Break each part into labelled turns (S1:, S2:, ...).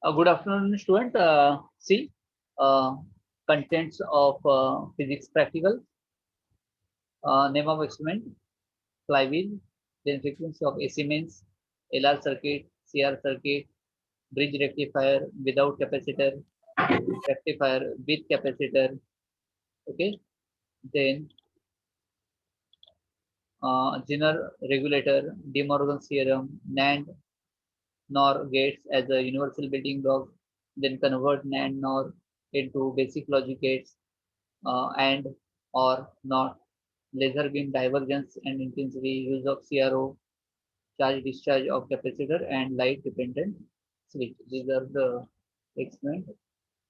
S1: Good afternoon, student. See, uh, contents of physics practical. Name of experiment: flywheel. Then frequency of AC mains, LR circuit, CR circuit, bridge rectifier without capacitor, rectifier with capacitor. Okay. Then Zener regulator, De Morgan's theorem, NAND NOR gates as a universal building block. Then convert NAND NOR into basic logic gates and or not, laser beam divergence and intensity, use of CRO, charge discharge of capacitor, and light dependent switch. These are the experiments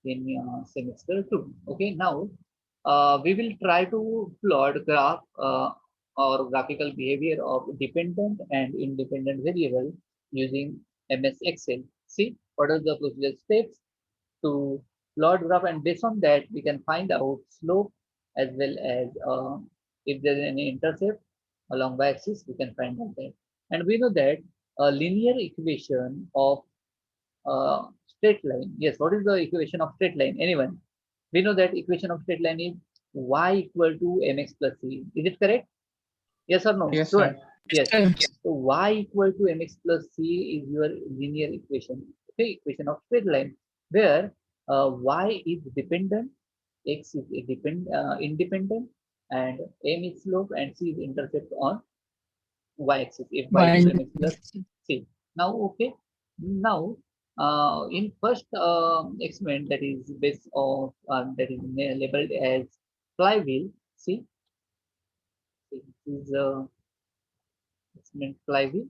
S1: in semester 2. Okay, now we will try to plot graph or graphical behavior of dependent and independent variable using MS Excel. See what are the procedure steps to plot graph, and based on that we can find out slope as well as if there is any intercept along y-axis we can find out that. And we know that a linear equation of straight line. Yes, what is the equation of straight line? Anyone? We know that equation of straight line is y equal to mx plus c. Is it correct? Yes or no?
S2: Yes,
S1: Student?
S2: sir.
S1: Yes.
S3: Sir,
S1: So y equal to mx plus c is your linear equation. Okay, equation of straight line where y is dependent, x is independent, and m is slope and c is intercept on y-axis if y equal to
S3: one.
S1: mx plus c. Now, okay. Now, in first experiment that is based on that is labeled as flywheel. See, this is experiment flywheel,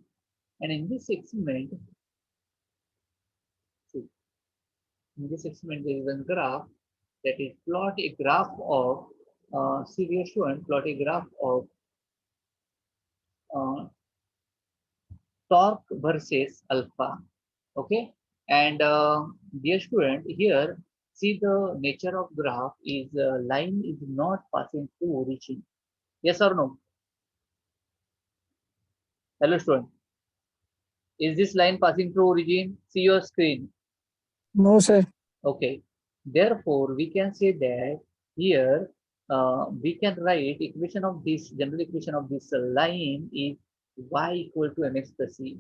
S1: and in this experiment, see, in this experiment there is a graph that is plot a graph of serious student plot a graph of uh, torque versus alpha. Okay, and dear student, here see the nature of graph is line is not passing through origin. Yes or no? Hello student, is this line passing through origin? See your screen.
S3: No, sir.
S1: Okay, therefore we can say that here we can write equation of this general equation of this line is y equal to mx plus c.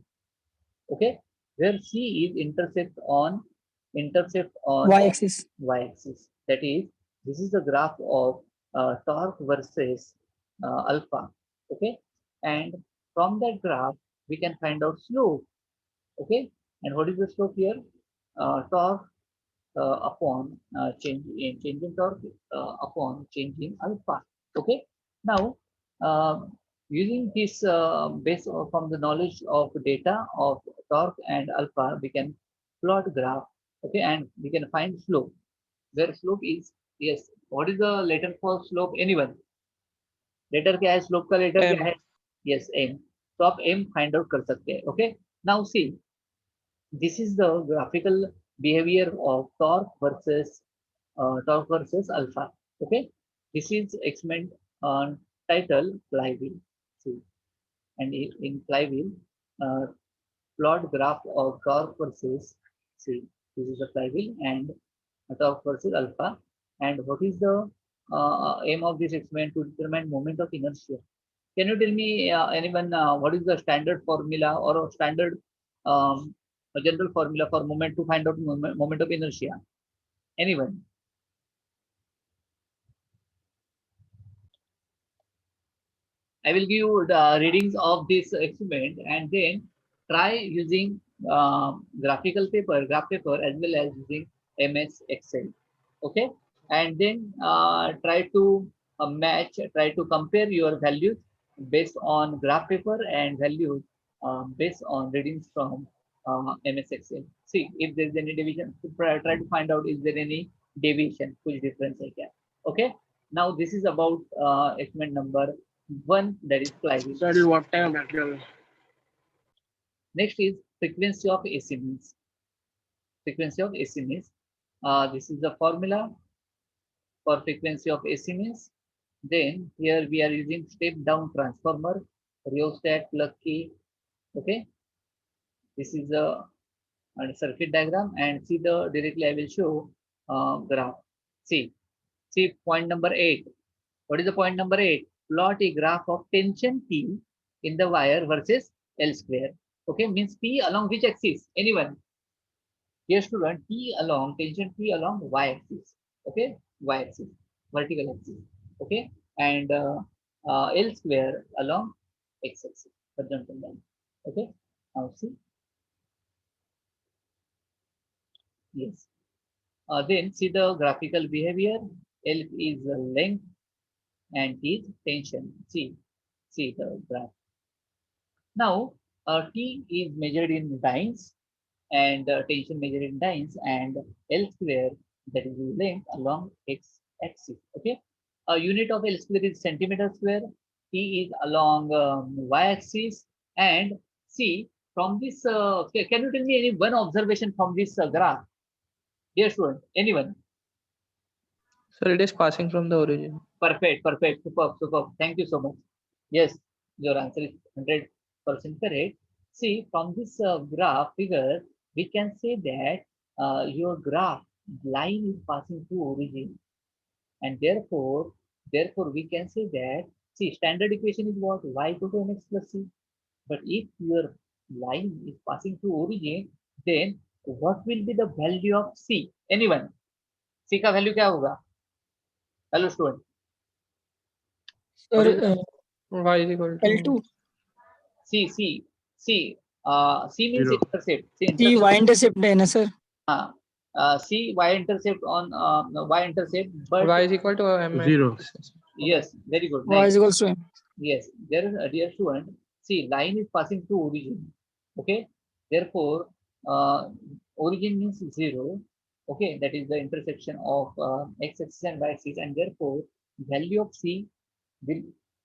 S1: Okay, where c is intercept on
S3: Y-axis.
S1: y-axis. That is, this is the graph of torque versus alpha. Okay, and from that graph we can find out slope. Okay, and what is the slope here? Torque upon change in torque upon change in alpha. Okay, now uh, using this based from the knowledge of data of torque and alpha, we can plot graph. Okay, and we can find slope. Where slope is, yes, what is the letter for slope? Anyone? Letter क्या है slope का letter क्या
S3: M.
S1: है yes M तो आप M find out कर सकते हैं okay now see this is the graphical behavior of torque versus alpha. Okay, this is experiment on title flywheel. See, and in flywheel, uh, plot graph of torque versus see. This is the flywheel and torque versus alpha. And what is the aim of this experiment to determine moment of inertia? Can you tell me, anyone, what is the standard formula or a standard a general formula for moment to find out moment of inertia? Anyone? I will give you the readings of this experiment and then try using graphical paper, graph paper as well as using MS Excel. Okay, and then try to try to compare your values based on graph paper and values based on readings from MS Excel. See if there is any deviation. Try to find out is there any deviation, which difference I can. Okay. Now this is about experiment number one, that is flywheel.
S2: So till what time practical?
S1: Next is frequency of AC means. Frequency of AC means. This is the formula for frequency of AC means. Then here we are using step down transformer, rheostat plug key. Okay, this is a and circuit diagram and see the directly I will show graph. See point number 8. What is the point number 8? Plot a graph of tension P in the wire versus L square. Okay, means P along which axis? Anyone? Here student, P along tension P along y axis. Okay, y axis, vertical axis. Okay, and L square along x axis, horizontal line. Okay, now see, yes. Then see the graphical behavior. L is length and T is tension. See the graph. Now, T is measured in dynes and tension measured in dynes and L square, that is length along x axis. Okay. A unit of L square is centimeter square. T is along y axis. And see from this, can you tell me any one observation from this graph? Dear student, anyone?
S2: So it is passing from the origin.
S1: Perfect, superb. Thank you so much. Yes, your answer is 100% correct. See, from this graph figure, we can say that your graph line is passing through origin, and therefore we can say that, see, standard equation is what? Y equal to mx plus c. But if your line is passing through origin, then what will be the value of c? Anyone? C का value क्या होगा? Hello student. What is
S3: Sir,
S2: Y is equal to
S3: L2,
S1: C, C, C. C means
S4: 0.
S1: intercept. C
S3: T
S1: intercept.
S3: Y intercept है ना sir?
S1: C Y intercept on Y intercept, but
S2: Y is equal to M.
S4: 0.
S1: yes, very good.
S3: Y
S1: Nice.
S3: is equals to M.
S1: Yes, there is a dear student. See, line is passing through origin. Okay, therefore, origin means 0. Okay, that is the intersection of x axis and y axis, and therefore, value of C will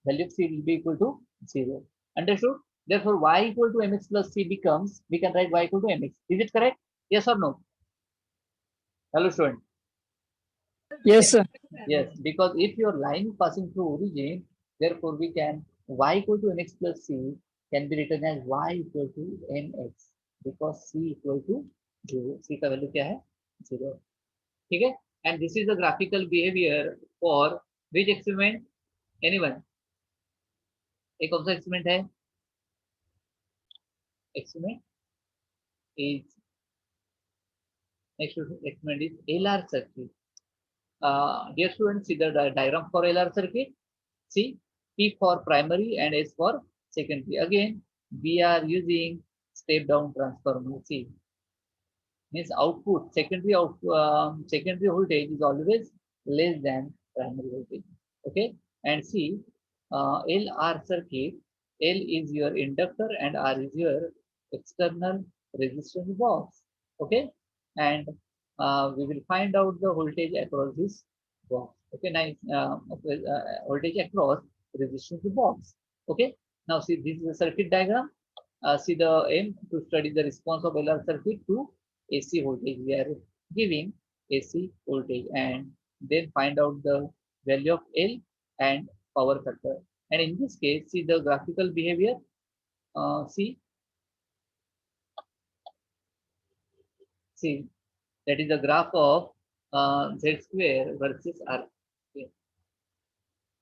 S1: value of C will be equal to 0. Understood? Therefore, y equal to mx plus c becomes, we can write y equal to mx. Is it correct? Yes or no? Hello, student.
S3: Yes sir.
S1: Yes, because if your line is passing through origin, therefore we can y equal to mx plus c can be written as y equal to mx because c equal to 0. C का value क्या है? 0. ठीक है? And this is the graphical behavior for which experiment? Anyone? एक कौन सा experiment है? Experiment is next experiment is LR circuit. Dear students, see the diagram for LR circuit. See, P for primary and S for secondary. Again, we are using step down transformer. See, means output secondary voltage is always less than primary voltage. Okay, and see, LR circuit. L is your inductor and R is your external resistance box. Okay, and we will find out the voltage across this box. Okay, nice. Voltage across resistance box. Okay, now see, this is the circuit diagram. See the aim to study the response of LR circuit to AC voltage. We are giving AC voltage and then find out the value of L and power factor. And in this case, see the graphical behavior. See, that is the graph of Z square versus R. Okay.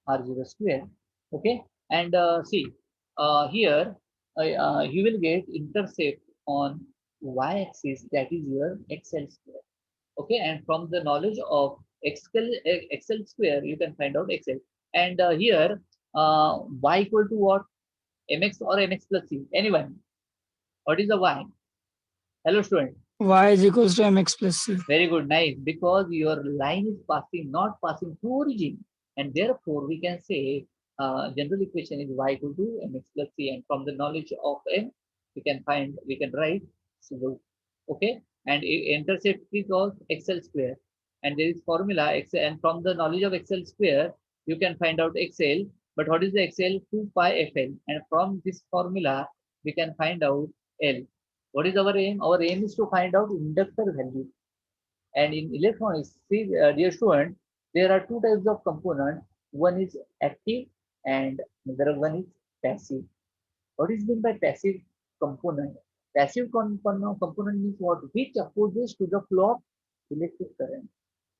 S1: R0 square. Okay, and see here you will get intercept on y-axis, that is your XL square. Okay, and from the knowledge of XL square you can find out XL. And here y equal to what? Mx or mx plus c? Anyone? What is the y? Hello student.
S3: Y is equals to MX plus C.
S1: Very good, nice. Because your line is not passing through origin, and therefore we can say general equation is y equal to mx plus c, and from the knowledge of m, we can write so. Okay, and intercept is called XL square, and there is formula XL, and from the knowledge of XL square, you can find out XL. But what is the XL? 2 pi FL, and from this formula, we can find out L. What is our aim? Our aim is to find out inductor value. And in electronics, see, dear student, there are two types of component. One is active and another one is passive. What is meant by passive component? Passive component means what? Which opposes to the flow of electric current.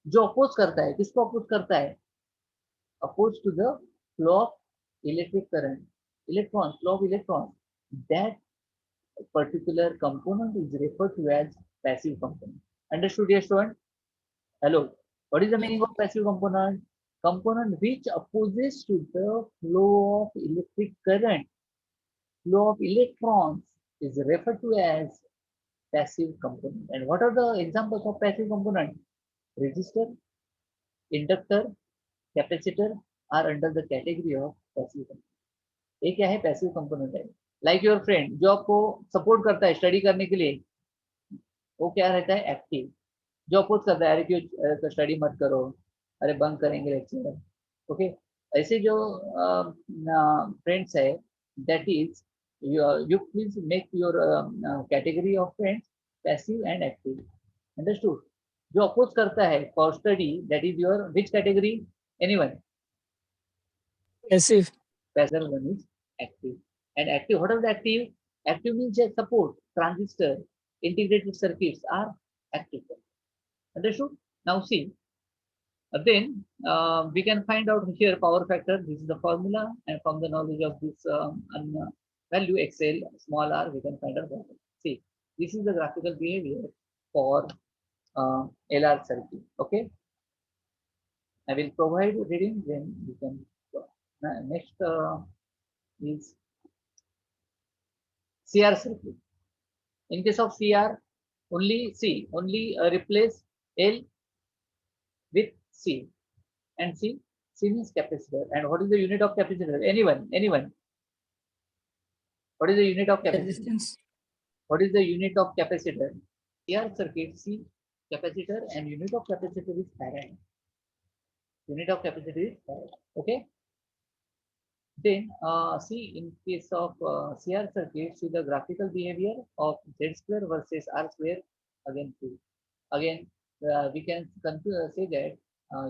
S1: जो oppose करता है, किसको oppose करता है? Oppose to the flow of electric current. Electrons, flow of electrons. That particular component is referred to as passive component. Understood, dear student? Hello. What is the meaning of passive component? Component which opposes to the flow of electric current. Flow of electrons is referred to as passive component. And what are the examples of passive component? Resistor, inductor, capacitor are under the category of passive component. ये क्या है? Passive component है. Like your friend जो आपको support करता है study करने के लिए, वो क्या रहता है? एक्टिव. जो अपोज करता है, अरे क्यों स्टडी मत करो, अरे बंक करेंगे लेक्चर. ओके, ऐसे जो फ्रेंड्स है, that is you please make your category of friends passive and active. Understood? जो अपोज करता है for study, that is your which category? Anyone?
S3: Passive.
S1: Passive one is active. And active, what is active? Active means just support, transistor, integrated circuits are active. Understood? Now see, then we can find out here power factor. This is the formula, and from the knowledge of this value XL small r, we can find out that. See, this is the graphical behavior for LR circuit. Okay, I will provide reading, then we can go. Next is CR circuit. In case of CR, only C, only replace L with C, and C means capacitor. And what is the unit of capacitor? Anyone? What is the unit of capacitor?
S3: Resistance.
S1: What is the unit of capacitor? CR circuit, C capacitor, and unit of capacitor is farad. Unit of capacitor is farad. Okay. Then see, in case of CR circuit, see the graphical behavior of Z square versus R square. Again, two. Again, we can say that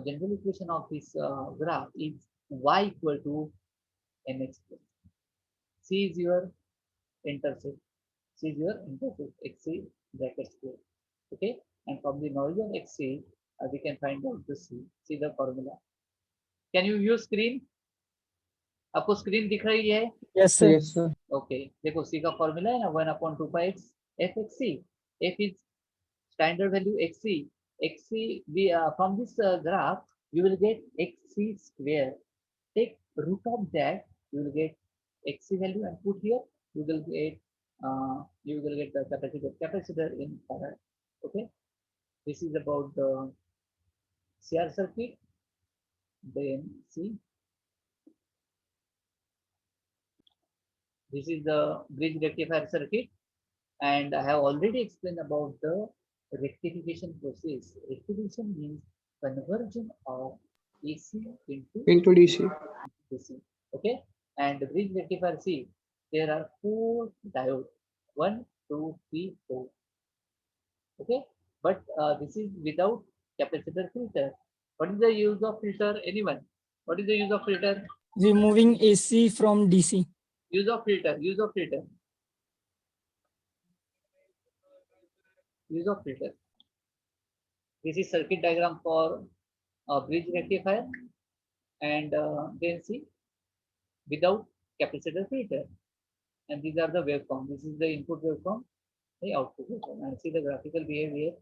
S1: general equation of this graph is y equal to mx plus. C is your intercept. C is your intercept. Xc bracket square. Okay, and from the knowledge of Xc, we can find out the C. See the formula. Can you use screen? आपको screen दिख रही है?
S3: Yes, sir.
S2: Yes, sir.
S1: Okay, देखो सी का formula है ना 1/2 पाई x f x c. F is standard value xc. Xc, from this graph you will get xc square. Take root of that, you will get xc value and put here. You will get the capacitor in farad. Okay, this is about the CR circuit. Then see, this is the bridge rectifier circuit, and I have already explained about the rectification process. Rectification means conversion of AC into
S2: DC.
S1: DC. Okay, and the bridge rectifier, see, there are 4 diodes, 1, 2, 3, 4. Okay, but this is without capacitor filter. What is the use of filter? Anyone? What is the use of filter?
S3: Removing AC from DC.
S1: Use of filter. Use of filter. Use of filter. This is circuit diagram for bridge rectifier, and then see, without capacitor filter, and these are the waveform. This is the input waveform, the output waveform, and see the graphical behavior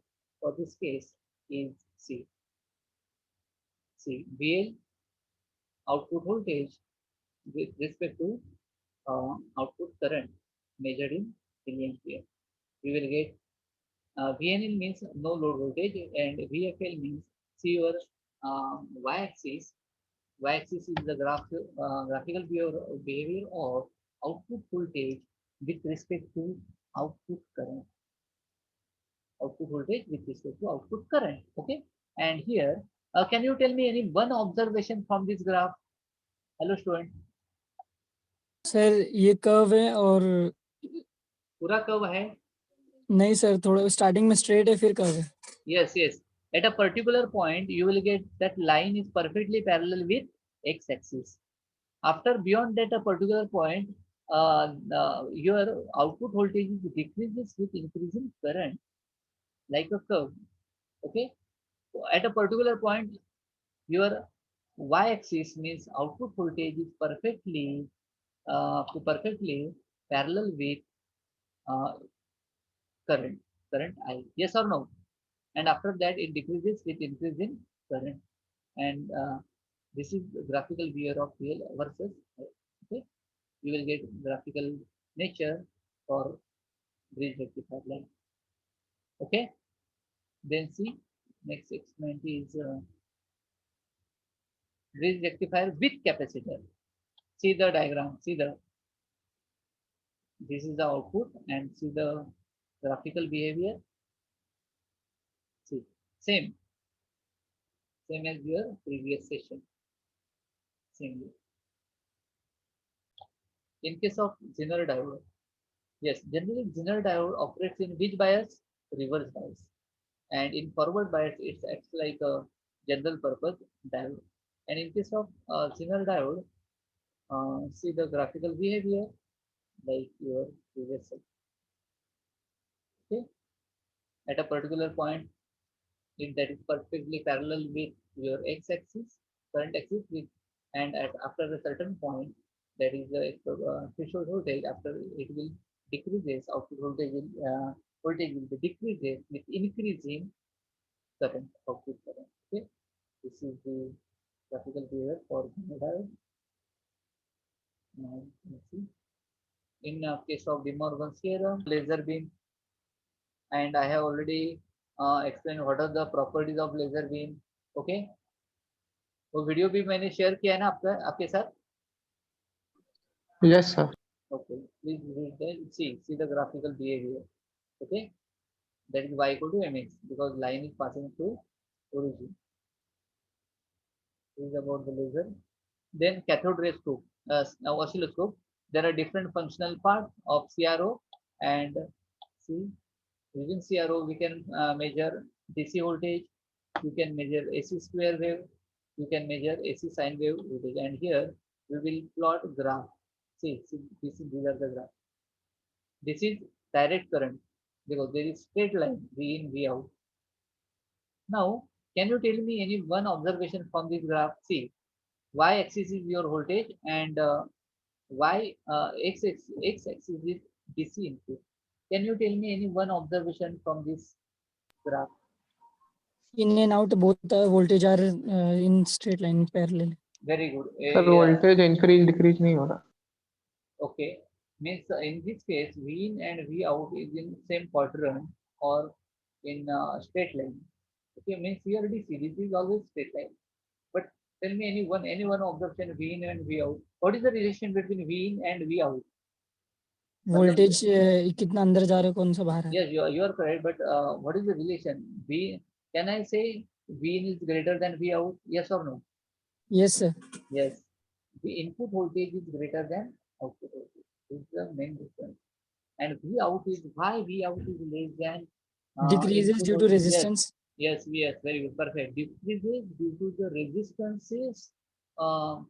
S1: for this case is C. See, VL output voltage with respect to output current measured in milliampere. We will get VNL means no load voltage, and VFL means see your y-axis. Y-axis is the graphical behavior of output voltage with respect to output current. Output voltage with respect to output current. Okay, and here can you tell me any one observation from this graph? Hello student.
S3: Sir ये curve है और
S1: पूरा curve है?
S3: नहीं sir, थोड़ा starting में straight है फिर कर्व है.
S1: Yes, yes. At a particular point, you will get that line is perfectly parallel with x-axis. After beyond that a particular point, your output voltage decreases with increasing current, like a curve. Okay, at a particular point, your y-axis means output voltage is perfectly parallel with uh, current, current I. Yes or no? And after that, it decreases with increasing current. And this is the graphical view of real versus. Okay, you will get graphical nature for bridge rectifier line. Okay, then see next experiment is bridge rectifier with capacitor. See the diagram. See the this is the output and see the graphical behavior. See same as your previous session. Same. In case of Zener diode, yes, generally Zener diode operates in which bias? Reverse bias. And in forward bias, it acts like a general purpose diode. And in case of Zener diode, see the graphical behavior like your previous set. Okay, at a particular point, if that is perfectly parallel with your x-axis, current axis, with and at after a certain point, that is the threshold voltage. After it will decreases, output voltage will be decreases with increasing current, output current. Okay, this is the graphical behavior for diode. Now let's see. In case of De Morgan's theorem, laser beam, and I have already explained what are the properties of laser beam. Okay, वो video भी मैंने share किया है ना आपके साथ.
S2: Yes, sir.
S1: Okay, please read that. See the graphical behavior. Okay, that is y equal to mx because line is passing through origin. This is about the laser. Then cathode ray scope, now oscilloscope. There are different functional parts of CRO, and see using CRO we can measure DC voltage, you can measure AC square wave, you can measure AC sine wave voltage, and here we will plot graph. See these are the graph. This is direct current because there is straight line V in V out. Now, can you tell me any one observation from this graph? See, y-axis is your voltage and x-axis is DC input. Can you tell me any one observation from this graph?
S3: in and out, both the voltage are in straight line parallel.
S1: Very good.
S2: Sir, voltage increase decrease नहीं हो रहा.
S1: Okay, means in this case, V in and V out is in same quadrant or in straight line. Okay, means here DC, this is always straight line. But tell me any one observation V in and V out. What is the relation between V in and V out?
S3: Voltage कितना अंदर जा रहा है कौन सा बाहर है.
S1: Yes, you are correct. But what is the relation? V, can I say V in is greater than V out? Yes or no?
S3: Yes sir.
S1: Yes. The input voltage is greater than output voltage. This is the main difference. And V out is why V out is less than
S3: Decreases
S1: input
S3: due to
S1: voltage.
S3: resistance.
S1: Yes, very good, perfect. Decreases due to the resistances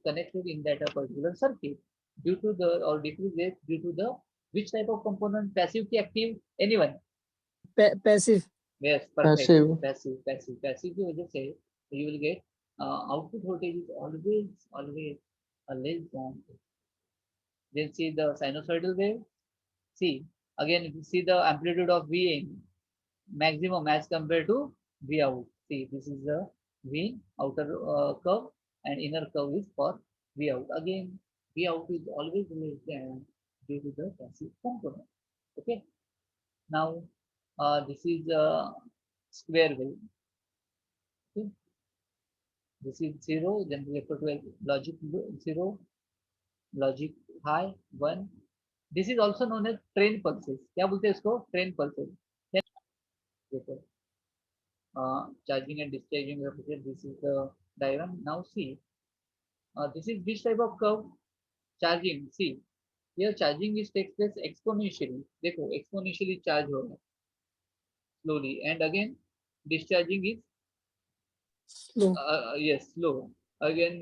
S1: connected in that particular circuit. Due to the or decreases due to the which type of component? Passive ki active? Anyone?
S3: Passive.
S1: Yes, perfect.
S2: Passive.
S1: Passive की वजह से you will get output voltage is always less than. Then see the sinusoidal wave. See again, see the amplitude of V in maximum as compared to V out. See, this is the V outer curve and inner curve is for V out. Again, V out is always less than due to the passive component. Okay. Now, this is a square wave. Okay. This is 0, then we refer to logic 0, logic high 1. This is also known as train pulses. क्या बोलते हैं इसको? Train pulses. देखो. Charging and discharging represent. This is the diagram. Now see, this is which type of curve? Charging. See, here charging is takes place exponentially. देखो, exponentially charge हो रहा है slowly, and again discharging is
S3: slow.
S1: yes, slow. Again,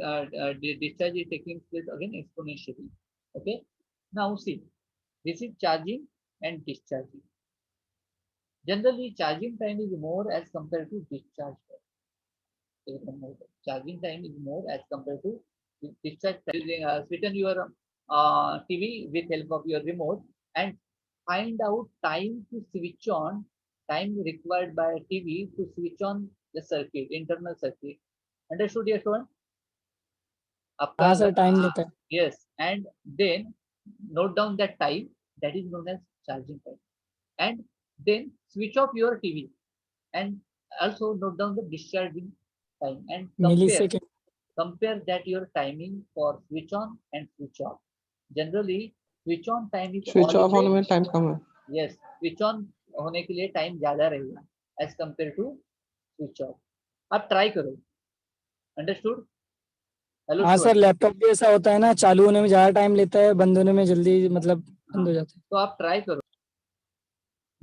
S1: discharge is taking place again exponentially. Okay. Now see, this is charging and discharging. Generally, charging time is more as compared to discharge time. Charging time is more as compared to discharge time. Using switch on your TV with help of your remote and find out time to switch on, time required by TV to switch on the circuit, internal circuit. Understood, yes, one?
S3: हाँ
S1: आपका
S3: sir time लेता है.
S1: yes, and then note down that time, that is known as charging time, and then switch off your TV and also note down the discharging time and
S3: Millisecond.
S1: compare that your timing for switch on and switch off. Generally, switch on time is
S2: switch off होने में
S1: always
S2: time कम है.
S1: yes, switch on होने के लिए time ज्यादा रहेगा as compared to switch off. आप try करो. अंडरस्टूड? हेलो
S3: हाँ सर लैपटॉप भी ऐसा होता है ना, चालू होने में ज्यादा टाइम लेता है, बंद होने में जल्दी मतलब बंद हो जाता है.
S1: तो आप ट्राई करो.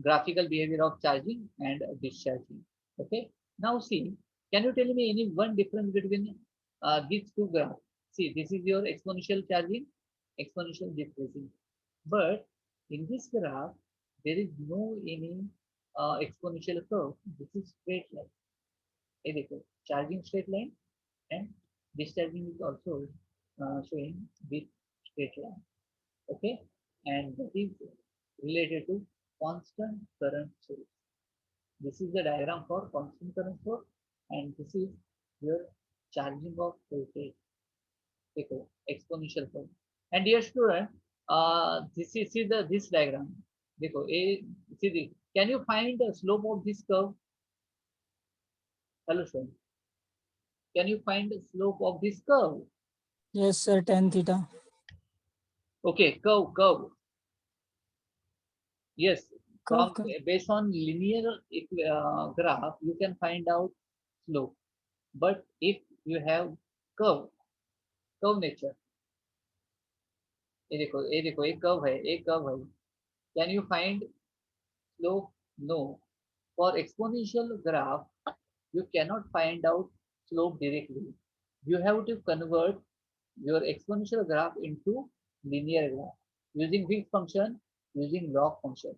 S1: Graphical behavior of charging and discharging. Okay. Now see, can you tell me any one difference between these two graphs? See, this is your exponential charging, exponential decreasing. But in this graph, there is no any exponential curve. This is straight line. ये देखो, charging straight line and discharging is also showing with straight line. Okay, and that is related to constant current source. This is the diagram for constant current source, and this is your charging of voltage. देखो, exponential curve. And dear student, this is see the this diagram. देखो, see the, can you find the slope of this curve? Hello student, can you find the slope of this curve?
S3: Yes sir tan theta.
S1: Okay, curve. Yes,
S3: Curve,
S1: from based on linear graph, you can find out slope. But if you have curve nature, ये देखो एक curve है, can you find slope? No. For exponential graph, you cannot find out slope directly. You have to convert your exponential graph into linear graph using which function? Using log function.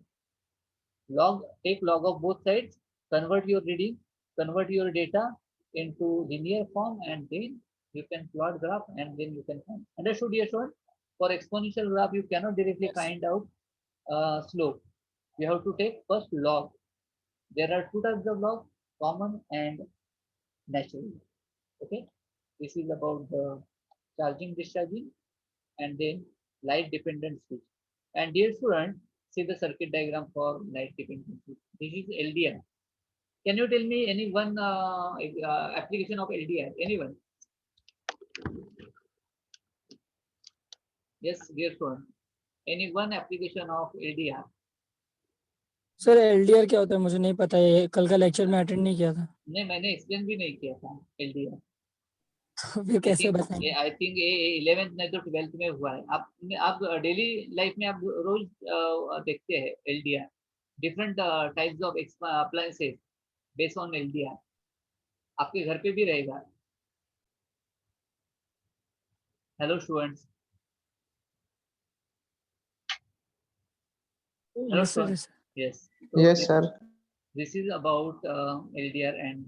S1: Take log of both sides, convert your reading, convert your data into linear form, and then you can plot graph and then you can find. Understood, yes, one? For exponential graph, you cannot directly find out slope. You have to take first log. There are two types of log, common and natural. Okay, this is about the charging, discharging, and then light dependent switch. And dear student, see the circuit diagram for light dependent switch. This is LDR. Can you tell me any one application of LDR? Anyone? Yes, dear student. Any one application of LDR?
S3: Sir LDR क्या होता है मुझे नहीं पता है, कल का lecture में अटेंड नहीं किया था.
S1: नहीं, मैंने एक्सप्लेन भी नहीं किया था LDR.
S3: तो फिर कैसे बताएंगे?
S1: आई थिंक ये 11th नहीं तो 12th में हुआ है. आप डेली लाइफ में आप रोज देखते हैं LDR. Different types of appliances based on LDR. आपके घर पे भी रहेगा. Hello students. Hello,
S3: yes sir.
S1: students. Yes.
S2: Yes, sir.
S1: This is about LDR, and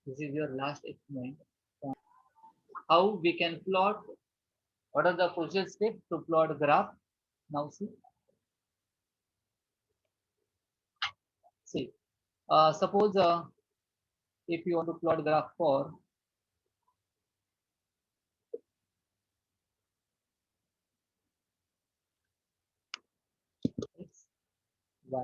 S1: this is your last experiment. How we can plot? What are the crucial steps to plot graph? Now see. See. Suppose if you want to plot graph for x, y,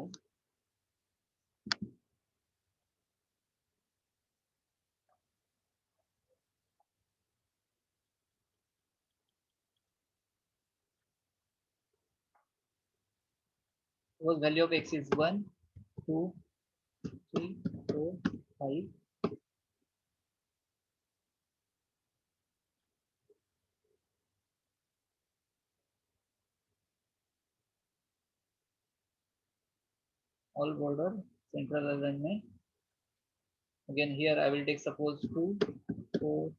S1: suppose value of x is 1, 2, 3, 4, 5. All border, central alignment. Again here I will take suppose 2, 4,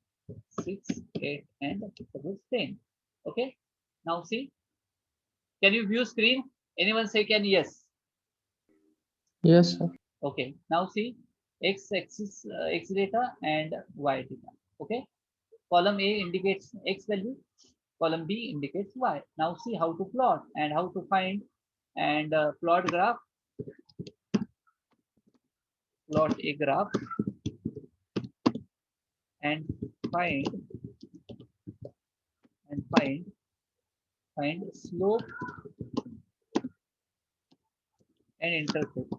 S1: 6, 8, and suppose 10. Okay. Now see, Can you view screen? Anyone say can yes?
S2: Yes, sir.
S1: Okay, now see x axis, x data and y data. Okay, column A indicates x value, column B indicates y. Now see how to plot and how to find and plot a graph and find and find slope and intercept.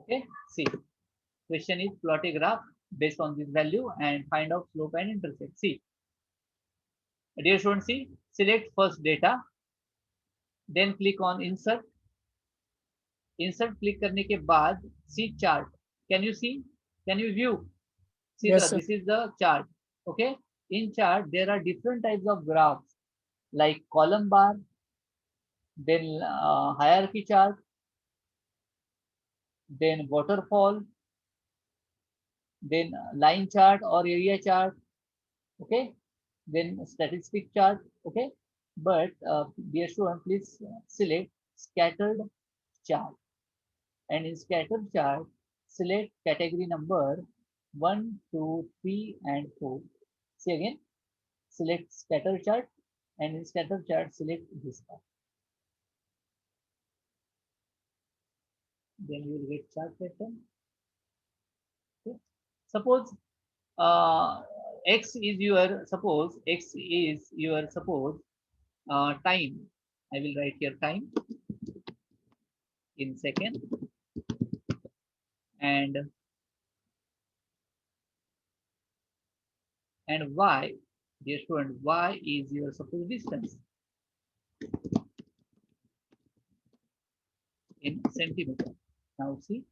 S1: Okay, see, question is plot a graph based on this value and find out slope and intercept. See, dear students, see, select first data, then click on insert. Insert click करने के बाद see chart. Can you see? Can you view? See,
S3: Yes, sir.
S1: this is the chart. Okay, in chart there are different types of graphs like column bar, then hierarchy chart, then waterfall, then line chart or area chart. Okay, then statistic chart. Okay, but dear student, please select scattered chart, and in scattered chart select category number 1, 2, 3 and 4. See again, select scatter chart, and in scatter chart select this part. Then you will get chart pattern. Okay. Suppose x is your time. I will write here time in second, and y, dear student, y is your suppose distance in centimeter. Now see,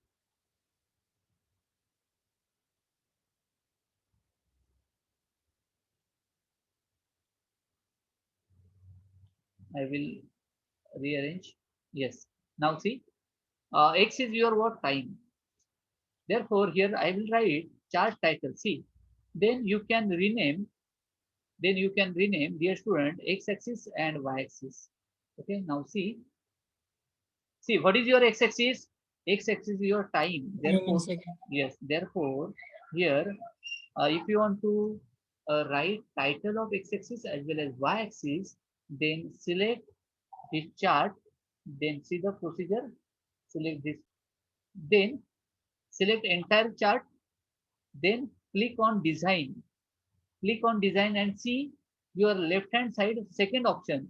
S1: I will rearrange. Yes. Now see, x is your what? Time. Therefore, here I will write chart title. See, then you can rename. Dear student, x-axis and y-axis. Okay. Now see, what is your x-axis? X-axis is your time.
S3: Time in
S1: Therefore,
S3: second.
S1: yes. Therefore, here, if you want to write title of x-axis as well as y-axis, then select this chart. Then see the procedure. Select this. Then select entire chart. Then click on design. Click on design and see your left hand side second option.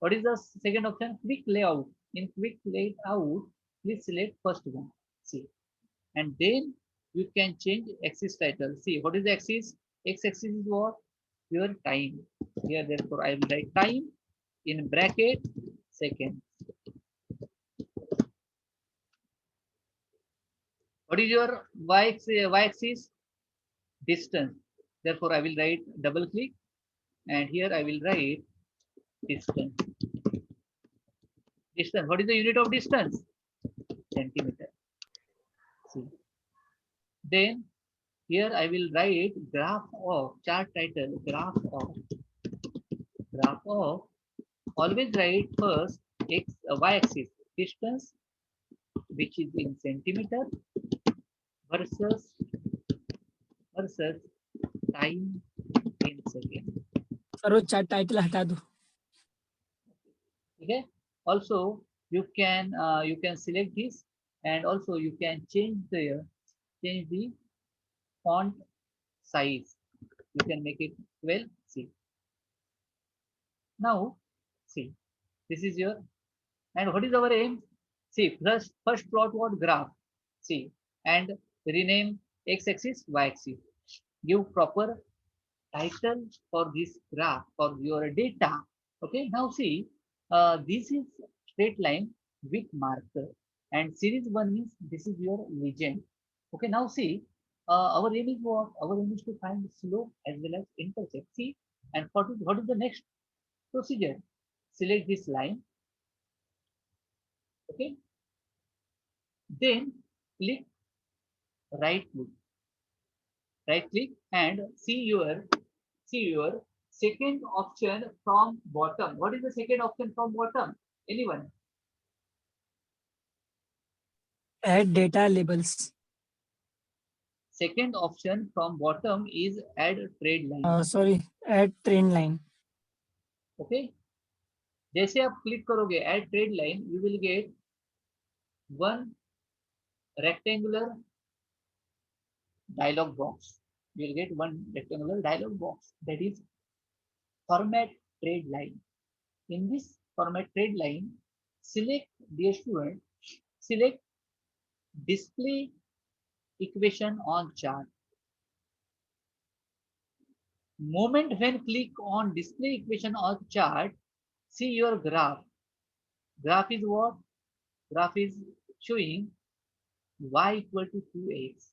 S1: What is the second option? Quick layout. In quick layout, please select first one. See, and then you can change axis title. See, what is the axis? X-axis is what? Your time. Here, therefore, I will write time in bracket second. What is your y-axis? Distance. Therefore, I will write double click, and here I will write distance. Distance. What is the unit of distance? Centimeter. See. Then here I will write graph of chart title. Graph of. Always write first y-axis distance, which is in centimeter, versus time in second.
S3: Sir वो chart title हटा दो.
S1: Okay. Also, you can select this, and also you can change the font size. You can make it 12. See. Now, see, this is your, and what is our aim? See, first plot what? Graph. See, and rename x-axis, y-axis. Give proper title for this graph for your data. Okay, now see, this is straight line with marker, and series 1 means this is your legend. Okay, now see, our aim is what? Our aim is to find slope as well as intercept. See, and what is the next procedure? Select this line. Okay, then click right click and see your second option from bottom. What is the second option from bottom? Anyone?
S3: Add data labels.
S1: Second option from bottom is add trade line.
S3: Sorry, add trend line.
S1: Okay. जैसे आप click करोगे add trade line, you will get one rectangular dialog box. You will get one rectangular dialog box, that is format trade line. In this format trade line, select, dear student, select display equation on chart. Moment when click on display equation on chart, see your graph. Graph is what? Graph is showing y equal to 2x.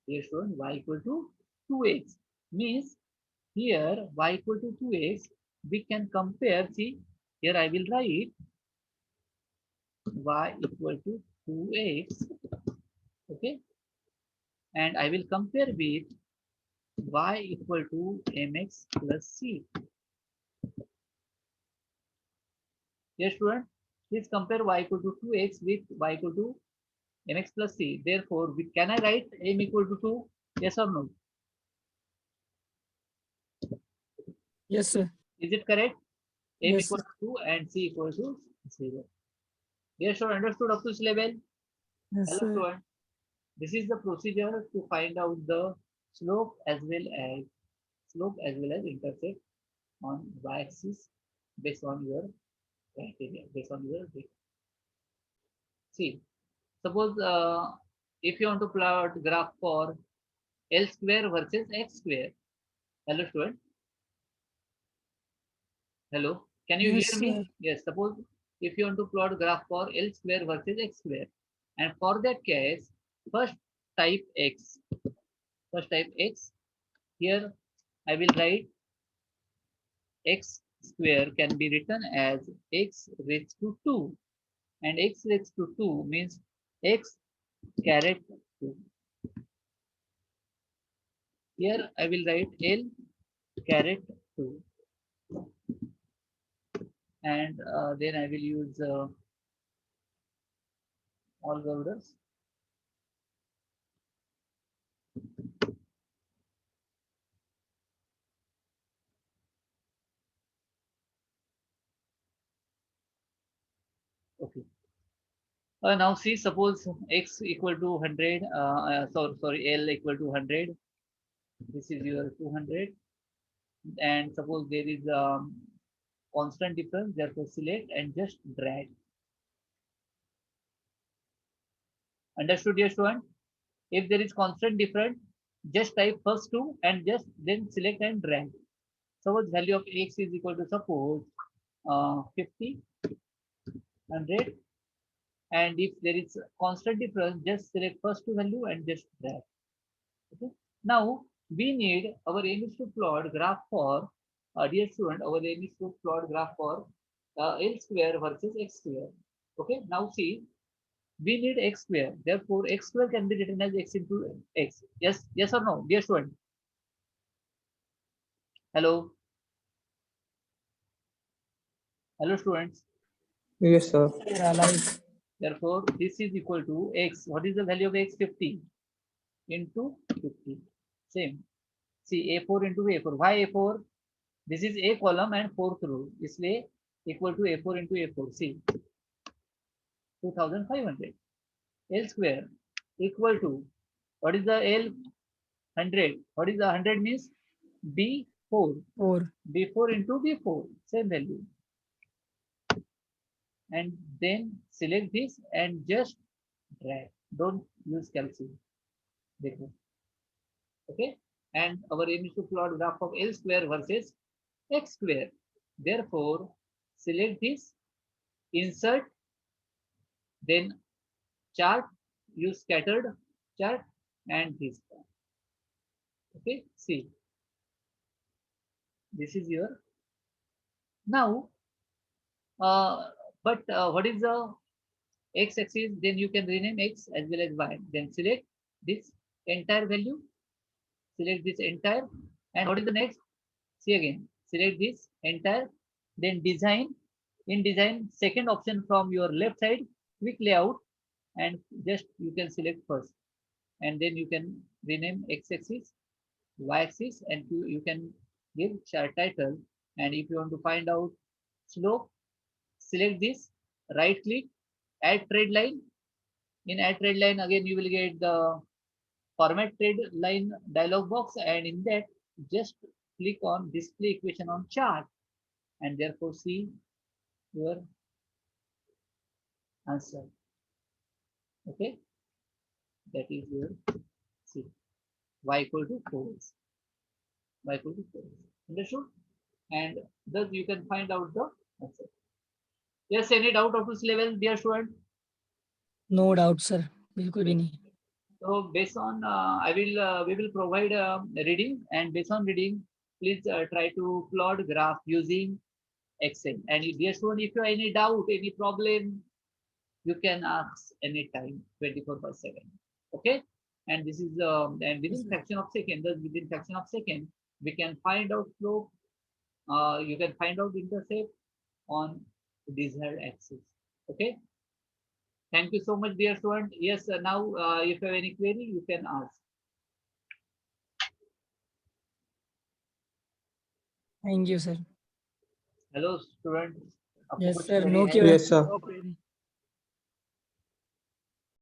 S1: Here shown y equal to 2x. Means here y equal to 2x, we can compare. See, here I will write y equal to 2x. Okay. And I will compare with y equal to mx plus c. Yes, student, please compare y equal to 2x with y equal to mx plus c. Therefore, can I write m equal to 2? Yes or no?
S3: Yes, sir.
S1: Is it correct? M
S3: Yes,
S1: equal
S3: sir.
S1: to 2 and c equal to 0. Yes, sure. Understood up to this level?
S3: Yes,
S1: Hello,
S3: sir.
S1: student. This is the procedure to find out the slope as well as intercept on y-axis based on your criteria, based on your data. See, suppose if you want to plot graph for L square versus X square. Hello, student. Hello. Can you
S3: Yes,
S1: hear
S3: sir.
S1: me? Yes. Suppose if you want to plot graph for L square versus X square, and for that case, first type X. First type X. Here I will write X square can be written as X raised to 2, and X raised to 2 means X caret 2. Here I will write L caret 2, and then I will use all girders. Okay. Now see, suppose X equal to 100, sorry, L equal to 100. This is your 200, and suppose there is constant difference, therefore select and just drag. Understood, dear student? If there is constant difference, just type first two and just then select and drag. Suppose value of X is equal to suppose 50, 100, and if there is constant difference, just select first two value and just drag. Okay. Now we need our aim is to plot graph for dear student. Our aim is to plot graph for L square versus X square. Okay. Now see, we need X square. Therefore, X square can be written as X into X. Yes. Yes or no, dear student? Hello. Hello, students.
S2: Yes, sir.
S3: Yeah, like
S1: Therefore, this is equal to X. What is the value of X? 50 into 50. Same. See, A4 into A4. Why A4? This is A column and fourth row. इसलिए equal to A4 into A4. See, 2500. L square equal to, what is the L? 100. What is the 100 means? B4.
S3: 4.
S1: B4 into B4. Same value. And then select this and just drag. Don't use calculation. Okay. And our aim is to plot graph of L square versus X square. Therefore, select this, insert, then chart, use scattered chart, and this. Okay, see, this is your now. But what is the x-axis? Then you can rename x as well as y. Then select this entire value. Select this entire, and what is the next? See again. select this entire, then design. In design, second option from your left side, quick layout, and just you can select first, and then you can rename x-axis, y-axis, and you can give chart title. And if you want to find out slope, select this, right click, add trade line. In add trade line, again you will get the format trade line dialog box, and in that just click on display equation on chart, and therefore see your answer. Okay, that is your see y equal to 4x, y equal to 4x. Understood? And thus you can find out the answer. Yes, any doubt of this level, dear student?
S3: No doubt sir, बिल्कुल भी नहीं.
S1: So based on we will provide reading, and based on reading, please try to plot graph using Excel. And dear student, if you have any doubt, any problem, you can ask anytime, 24/7. Okay. And this is and within fraction of second, thus within fraction of second, we can find out slope. You can find out intercept on desired axis. Okay. Thank you so much, dear student. Yes, now if you have any query, you can ask.
S3: Thank you sir.
S1: Hello, student. आपको
S3: yes
S1: कुछ
S3: sir,
S1: query
S3: no
S1: है?
S3: Query.
S2: Yes, sir.
S3: No query.